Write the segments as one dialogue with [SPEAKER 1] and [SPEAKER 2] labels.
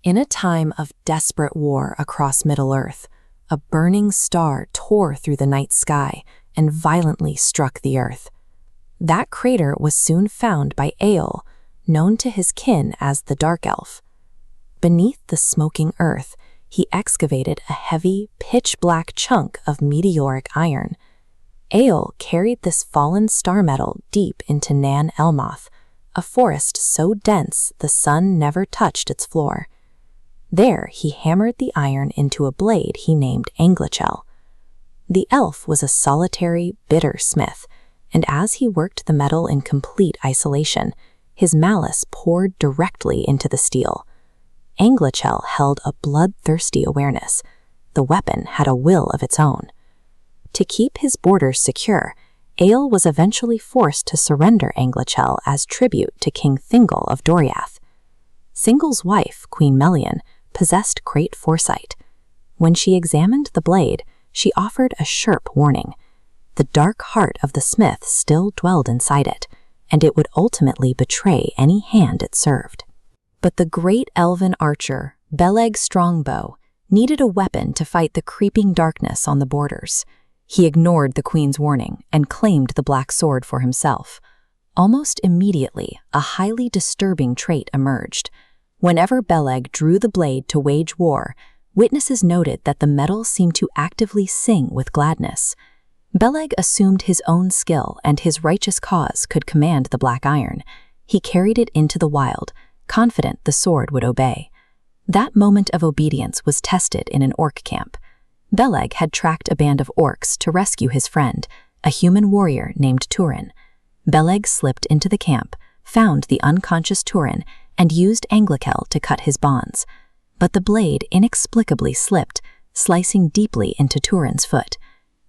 [SPEAKER 1] In a time of desperate war across Middle-earth, a burning star tore through the night sky and violently struck the earth. That crater was soon found by Eöl, known to his kin as the Dark Elf. Beneath the smoking earth, he excavated a heavy, pitch-black chunk of meteoric iron. Eöl carried this fallen star metal deep into Nan Elmoth, a forest so dense the sun never touched its floor. There he hammered the iron into a blade he named Anglichel. The elf was a solitary, bitter smith, and as he worked the metal in complete isolation, his malice poured directly into the steel. Anglichel held a bloodthirsty awareness. The weapon had a will of its own. To keep his borders secure, Eöl was eventually forced to surrender Anglichel as tribute to King Thingol of Doriath. Thingol's wife, Queen Melian, possessed great foresight. When she examined the blade, she offered a sharp warning. The dark heart of the smith still dwelled inside it, and it would ultimately betray any hand it served. But the great elven archer, Beleg Strongbow, needed a weapon to fight the creeping darkness on the borders. He ignored the queen's warning and claimed the black sword for himself. Almost immediately, a highly disturbing trait emerged. Whenever Beleg drew the blade to wage war, witnesses noted that the metal seemed to actively sing with gladness. Beleg assumed his own skill and his righteous cause could command the black iron. He carried it into the wild, confident the sword would obey. That moment of obedience was tested in an orc camp. Beleg had tracked a band of orcs to rescue his friend, a human warrior named Túrin. Beleg slipped into the camp, found the unconscious Túrin, and used Anglichel to cut his bonds. But the blade inexplicably slipped, slicing deeply into Túrin's foot.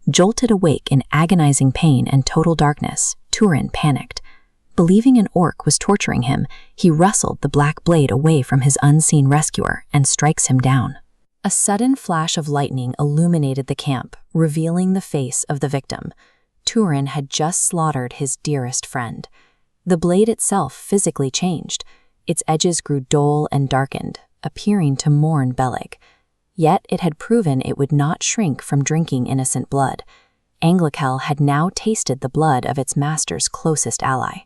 [SPEAKER 1] Jolted awake in agonizing pain and total darkness, Túrin panicked. Believing an orc was torturing him, he wrestled the black blade away from his unseen rescuer and strikes him down. A sudden flash of lightning illuminated the camp, revealing the face of the victim. Túrin had just slaughtered his dearest friend. The blade itself physically changed. Its edges grew dull and darkened, appearing to mourn Beleg. Yet it had proven it would not shrink from drinking innocent blood. Anglichel had now tasted the blood of its master's closest ally.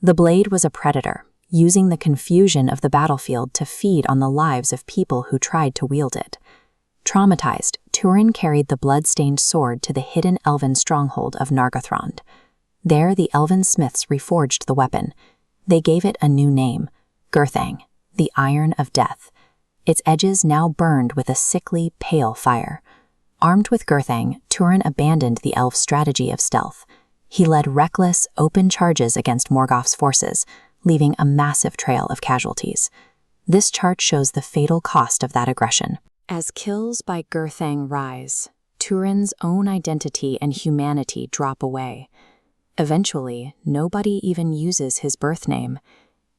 [SPEAKER 1] The blade was a predator, using the confusion of the battlefield to feed on the lives of people who tried to wield it. Traumatized, Túrin carried the blood-stained sword to the hidden elven stronghold of Nargothrond. There the elven smiths reforged the weapon. They gave it a new name, Gurthang, the Iron of Death. Its edges now burned with a sickly, pale fire. Armed with Gurthang, Túrin abandoned the elf's strategy of stealth. He led reckless, open charges against Morgoth's forces, leaving a massive trail of casualties. This chart shows the fatal cost of that aggression. As kills by Gurthang rise, Túrin's own identity and humanity drop away. Eventually, nobody even uses his birth name.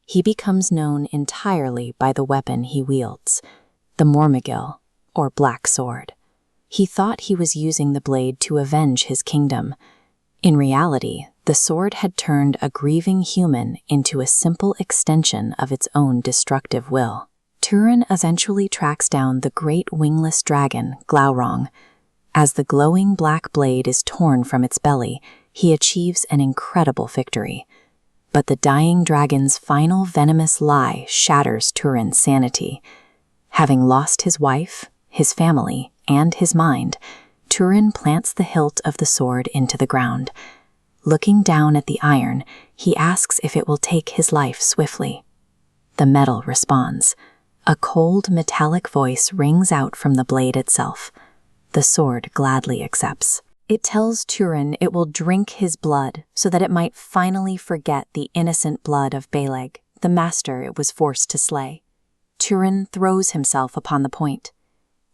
[SPEAKER 1] He becomes known entirely by the weapon he wields, the Mormugil, or Black Sword. He thought he was using the blade to avenge his kingdom. In reality, the sword had turned a grieving human into a simple extension of its own destructive will. Túrin eventually tracks down the great wingless dragon, Glamdring. As the glowing black blade is torn from its belly, he achieves an incredible victory. But the dying dragon's final venomous lie shatters Túrin's sanity. Having lost his wife, his family, and his mind, Túrin plants the hilt of the sword into the ground. Looking down at the iron, he asks if it will take his life swiftly. The metal responds. A cold, metallic voice rings out from the blade itself. The sword gladly accepts. It tells Túrin it will drink his blood so that it might finally forget the innocent blood of Beleg, the master it was forced to slay. Túrin throws himself upon the point.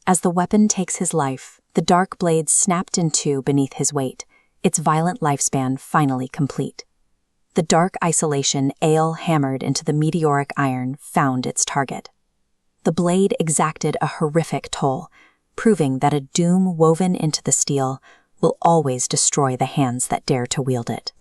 [SPEAKER 1] As the weapon takes his life, the dark blade snapped in two beneath his weight, its violent lifespan finally complete. The dark isolation Eöl hammered into the meteoric iron found its target. The blade exacted a horrific toll, proving that a doom woven into the steel will always destroy the hands that dare to wield it.